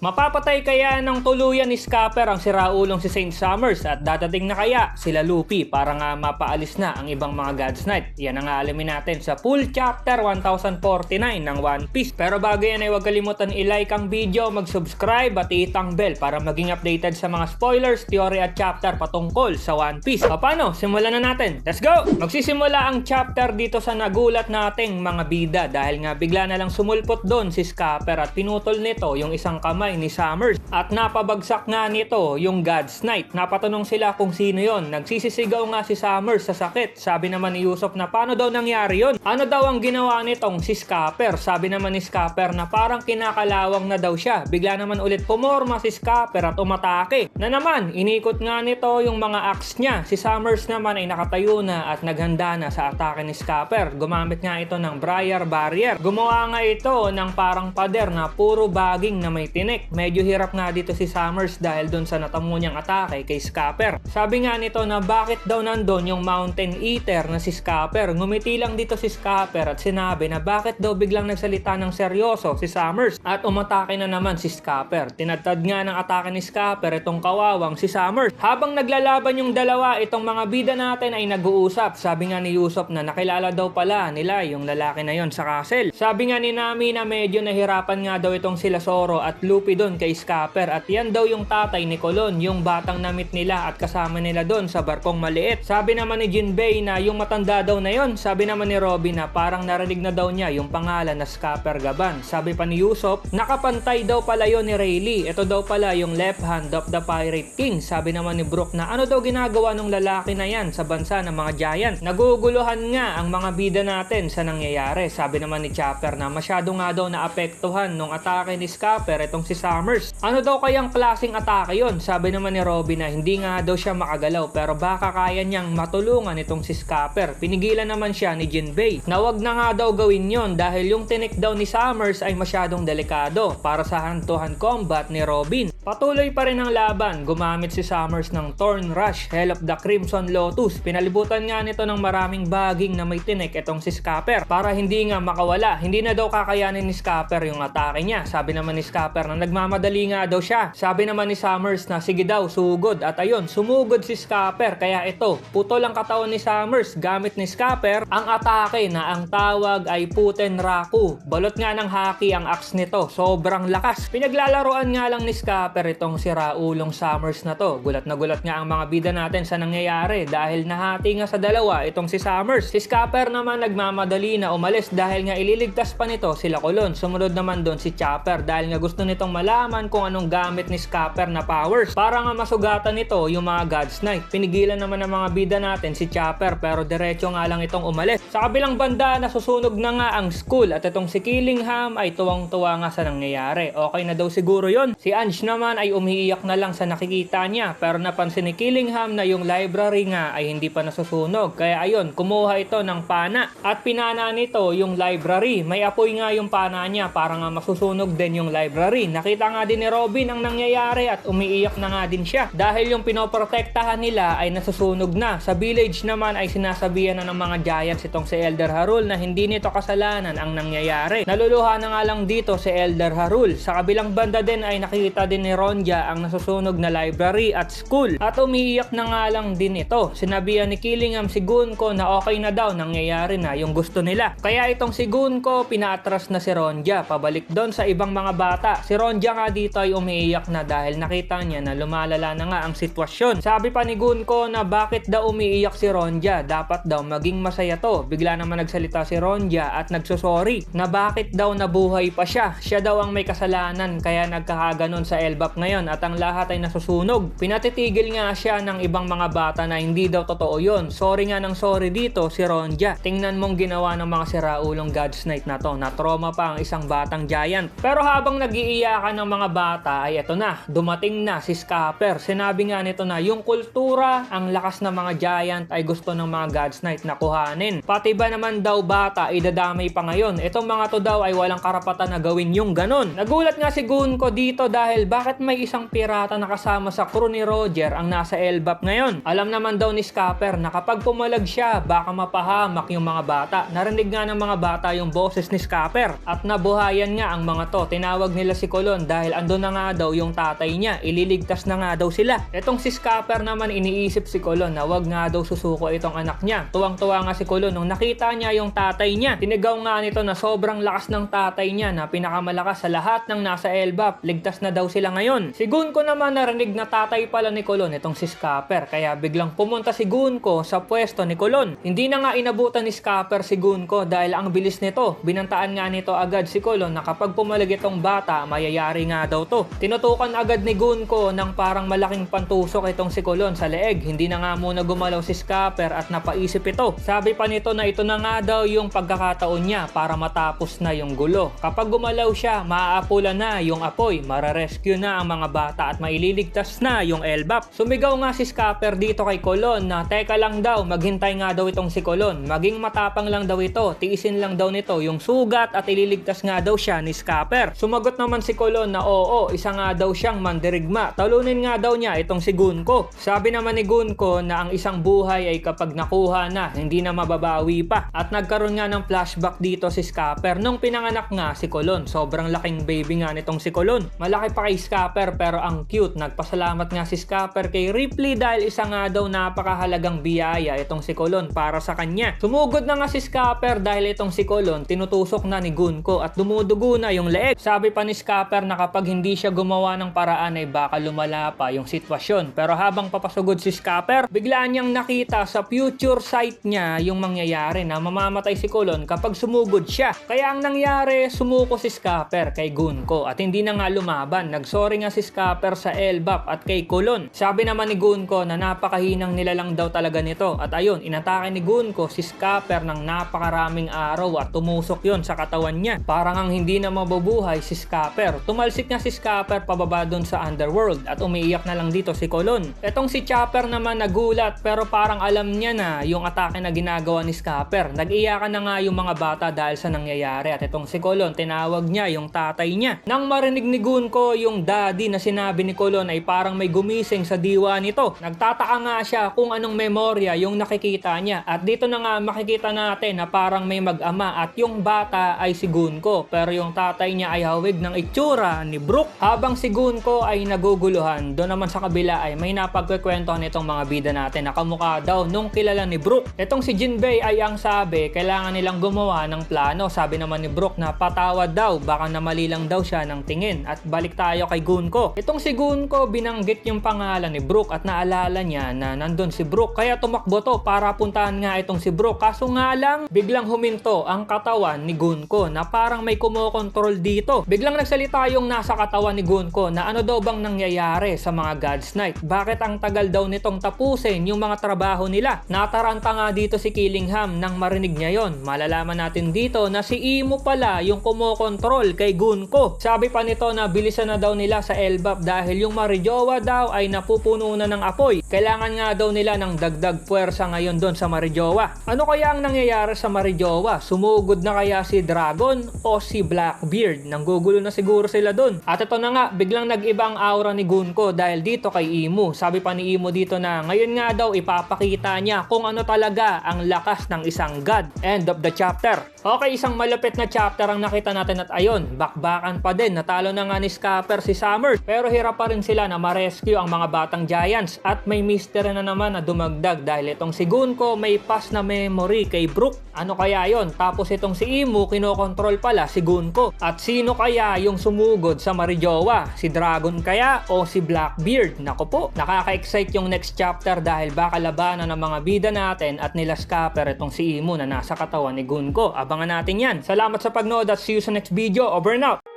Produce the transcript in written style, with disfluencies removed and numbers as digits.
Mapapatay kaya ng tuluyan ni Scapper ang siraulong si Saint Summers at dadating na kaya sila Luffy para nga mapaalis na ang ibang mga God's Knight? Yan ang alamin natin sa full chapter 1049 ng One Piece. Pero bago yan ay huwag kalimutan i-like ang video, mag-subscribe at i-hitang bell para maging updated sa mga spoilers, theory at chapter patungkol sa One Piece. Paano? Simulan na natin. Let's go! Magsisimula ang chapter dito sa nagulat nating mga bida dahil nga bigla na lang sumulpot doon si Scapper at pinutol nito yung isang kamay ni Summers at napabagsak nga nito yung God's Knight. Napatanong sila kung sino yon. Nagsisisigaw nga si Summers sa sakit. Sabi naman ni Usopp na paano daw nangyari yon? Ano daw ang ginawa nitong si Scapper? Sabi naman ni Scapper na parang kinakalawang na daw siya. Bigla naman ulit pumorma si Scapper at umatake. Na naman, inikot nga nito yung mga axe niya. Si Summers naman ay nakatayo na at naghanda na sa atake ni Scapper. Gumamit nga ito ng Briar Barrier. Gumawa nga ito ng parang pader na puro baging na may tinik. Medyo hirap nga dito si Summers dahil dun sa natamo niyang atake kay Scapper. Sabi nga nito na bakit daw nandun yung Mountain Eater na si Scapper. Ngumiti lang dito si Scapper at sinabi na bakit daw biglang nagsalita ng seryoso si Summers at umatake na naman si Scapper. Tinadtad nga ng atake ni Scapper itong kawawang si Summers. Habang naglalaban yung dalawa, itong mga bida natin ay nag-uusap. Sabi nga ni Usopp na nakilala daw pala nila yung lalaki na yon sa castle. Sabi nga ni Nami na medyo nahirapan nga daw itong sila Zoro at Luffy doon kay Scapper at yan daw yung tatay ni Colon, yung batang namit nila at kasama nila doon sa barkong maliit. Sabi naman ni Jinbei na yung matanda daw na yon. Sabi naman ni Robin na parang narinig na daw niya yung pangalan na Scapper Gaban. Sabi pa ni Usopp, nakapantay daw pala yon ni Rayleigh. Ito daw pala yung left hand of the Pirate King. Sabi naman ni Brook na ano daw ginagawa ng lalaki na yan sa bansa ng mga giant. Naguguluhan nga ang mga bida natin sa nangyayari. Sabi naman ni Chopper na masyado nga daw naapektuhan nung atake ni Scapper itong si Summers. Ano daw kayang klaseng atake yon? Sabi naman ni Robin na hindi nga daw siya makagalaw pero baka kaya niyang matulungan itong si Scapper. Pinigilan naman siya ni Jinbei na wag na nga daw gawin yon dahil yung tinik daw ni Summers ay masyadong delikado para sa hand-to-hand combat ni Robin. Patuloy pa rin ang laban. Gumamit si Summers ng Thorn Rush, Hell of the Crimson Lotus. Pinalibutan nga nito ng maraming baging na may tinik itong si Scapper para hindi nga makawala. Hindi na daw kakayanin ni Scapper yung atake niya. Sabi naman ni Scapper na nagmamadali nga daw siya. Sabi naman ni Summers na sige daw, sugod. At ayun, sumugod si Scapper. Kaya ito, putol ang katawan ni Summers. Gamit ni Scapper ang atake na ang tawag ay Puten Raku. Balot nga ng haki ang axe nito. Sobrang lakas. Pinaglalaroan nga lang ni Scapper itong siraulong Summers na to. Gulat na gulat nga ang mga bida natin sa nangyayari dahil nahati nga sa dalawa itong si Summers. Si Scapper naman nagmamadali na umalis dahil nga ililigtas pa nito sila Colon. Sumunod naman doon si Chopper dahil nga gusto nitong malaman kung anong gamit ni Scapper na powers para nga masugatan nito yung mga God's Knight. Pinigilan naman ng mga bida natin si Chopper pero diretso nga lang itong umalis. Sa kabilang banda nasusunog na nga ang school at itong si Killingham ay tuwang-tuwa nga sa nangyayari. Okay na daw siguro yon. Si Ange naman ay umiiyak na lang sa nakikita niya pero napansin ni Killingham na yung library nga ay hindi pa nasusunog. Kaya ayun, kumuha ito ng pana at pinana nito yung library. May apoy nga yung pana niya para nga masusunog din yung library. Nakita nga din ni Robin ang nangyayari at umiiyak na nga din siya dahil yung pinoprotektahan nila ay nasusunog na. Sa village naman ay sinasabihan na ng mga giants itong si Elder Harul na hindi nito kasalanan ang nangyayari. Naluluha na nga lang dito si Elder Harul. Sa kabilang banda din ay nakita din ni Ronja ang nasusunog na library at school at umiiyak na nga lang din ito. Sinabihan ni Killingham si Gunko na okay na daw, nangyayari na yung gusto nila. Kaya itong si Gunko pinaatras na si Ronja pabalik doon sa ibang mga bata. Si Ronja nga dito ay umiiyak na dahil nakita niya na lumalala na nga ang sitwasyon. Sabi pa ni Gunko na bakit daw umiiyak si Ronja, dapat daw maging masaya to. Bigla naman nagsalita si Ronja at nagsosorry na bakit daw nabuhay pa siya. Siya daw ang may kasalanan kaya nagkakaganon sa Elbap ngayon at ang lahat ay nasusunog. Pinatitigil nga siya ng ibang mga bata na hindi daw totoo yon. Sorry nga ng sorry dito si Ronja. Tingnan mong ginawa ng mga siraulong God's Knight na to. Na-trauma pa ang isang batang giant. Pero habang nag-iiyakan ng mga bata ay eto na, dumating na si Scapper. Sinabi nga nito na yung kultura, ang lakas ng mga giant ay gusto ng mga God's Knight na kuhanin. Pati ba naman daw bata idadamay pa ngayon? Itong mga to daw ay walang karapatan na gawin yung ganon. Nagulat nga si Gunko dito dahil bakit bakit may isang pirata na kasama sa crew ni Roger ang nasa Elbap ngayon? Alam naman daw ni Scapper na kapag pumalag siya, baka mapahamak yung mga bata. Narinig nga ng mga bata yung boses ni Scapper at nabuhayan nga ang mga to. Tinawag nila si Colon dahil andun na nga daw yung tatay niya. Ililigtas na nga daw sila. Etong si Scapper naman, iniisip si Colon na wag nga daw susuko itong anak niya. Tuwang-tuwa nga si Colon nung nakita niya yung tatay niya. Tinigaw nga nito na sobrang lakas ng tatay niya na pinakamalakas sa lahat ng nasa Elbap. Ligtas na daw sila ngayon. Si Gunko naman narinig na tatay pala ni Colon itong si Scapper, kaya biglang pumunta si Gunko sa pwesto ni Colon. Hindi na nga inabutan ni Scapper si Gunko dahil ang bilis nito. Binantaan nga nito agad si Colon na kapag pumalag itong bata, mayayari nga daw to. Tinutukan agad ni Gunko ng parang malaking pantusok itong si Colon sa leeg. Hindi na nga muna gumalaw si Scapper at napaisip ito. Sabi pa nito na ito na nga daw yung pagkakataon niya para matapos na yung gulo. Kapag gumalaw siya, maaapula na yung apoy, mararescue na ang mga bata at maililigtas na yung Elbap. Sumigaw nga si Scapper dito kay Colon na teka lang daw, maghintay nga daw itong si Colon. Maging matapang lang daw ito, tiisin lang daw nito yung sugat at ililigtas nga daw siya ni Scapper. Sumagot naman si Colon na oo, isa nga daw siyang mandirigma. Talunin nga daw niya itong si Gunko. Sabi naman ni Gunko na ang isang buhay ay kapag nakuha na, hindi na mababawi pa. At nagkaroon nga ng flashback dito si Scapper nung pinanganak nga si Colon. Sobrang laking baby nga nitong si Colon. Malaki pa kay Scapper pero ang cute. Nagpasalamat nga si Scapper kay Ripley dahil isa nga daw napakahalagang biyaya itong si Colon para sa kanya. Sumugod na nga si Scapper dahil itong si Colon tinutusok na ni Gunko at dumudugo na yung leeg. Sabi pa ni Scapper na kapag hindi siya gumawa ng paraan ay baka lumala pa yung sitwasyon. Pero habang papasugod si Scapper, bigla niyang nakita sa future sight niya yung mangyayari na mamamatay si Colon kapag sumugod siya. Kaya ang nangyari, sumuko si Scapper kay Gunko at hindi na nga lumaban. Nagsorry nga si Scapper sa Elbap at kay Colon. Sabi naman ni Gunko na napakahinang nilalang daw talaga nito at ayun, inatake ni Gunko si Scapper ng napakaraming araw at tumusok yon sa katawan niya. Parang ang hindi na mabubuhay si Scapper. Tumalsik nga si Scapper pababa dun sa underworld at umiiyak na lang dito si Colon. Etong si Chopper naman nagulat pero parang alam niya na yung atake na ginagawa ni Scapper. Nag-iyakan na nga yung mga bata dahil sa nangyayari at itong si Colon tinawag niya yung tatay niya. Nang marinig ni Gunko yung daddy na sinabi ni Colon ay parang may gumising sa diwa nito. Nagtataka nga siya kung anong memorya yung nakikita niya at dito na nga makikita natin na parang may mag-ama at yung bata ay si Gunko pero yung tatay niya ay hawig ng itsura ni Brook. Habang si Gunko ay naguguluhan, doon naman sa kabila ay may napagkukwentuhan itong mga bida natin na kamukha daw nung kilala ni Brook. Itong si Jinbei ay ang sabi kailangan nilang gumawa ng plano. Sabi naman ni Brook na patawad daw, baka namali lang daw siya ng tingin. At balik tayo kay Gunko. Itong si Gunko binanggit yung pangalan ni Brook at naalala niya na nandun si Brook kaya tumakbo to para puntahan nga itong si Brook. Kaso nga lang biglang huminto ang katawan ni Gunko na parang may kumokontrol dito. Biglang nagsalita yung nasa katawan ni Gunko na ano daw bang nangyayari sa mga God's Night. Bakit ang tagal daw nitong tapusin yung mga trabaho nila. Nataranta nga dito si Killingham nang marinig niya yon. Malalaman natin dito na si Imo pala yung kumokontrol kay Gunko. Sabi pa nito na bilisan na daw nila sa Elbap dahil yung Marijowa daw ay napupuno na ng apoy. Kailangan nga daw nila ng dagdag puwersa ngayon doon sa Marijowa. Ano kaya ang nangyayari sa Marijowa? Sumugod na kaya si Dragon o si Blackbeard? Nanggugulo na siguro sila doon. At ito na nga, biglang nag-ibang aura ni Gunko dahil dito kay Imo. Sabi pa ni Imo dito na ngayon nga daw ipapakita niya kung ano talaga ang lakas ng isang god. End of the chapter. Okay, isang malupit na chapter ang nakita natin at ayun, bakbakan pa din. Natalo na nga ni Scapper si Summers pero hirap pa rin sila na ma-rescue ang mga batang giants at may mystery na naman na dumagdag dahil itong si Gunko may past na memory kay Brook. Ano kaya yon? Tapos itong si Imo kinokontrol pala si Gunko. At sino kaya yung sumugod sa Marijowa? Si Dragon kaya o si Blackbeard? Nako po, nakaka-excite yung next chapter dahil baka labanan ng mga bida natin at nila Scapper itong si Imo na nasa katawan ni Gunko. Abangan natin yan. Salamat sa pagnood at see you sa next video. Over and out!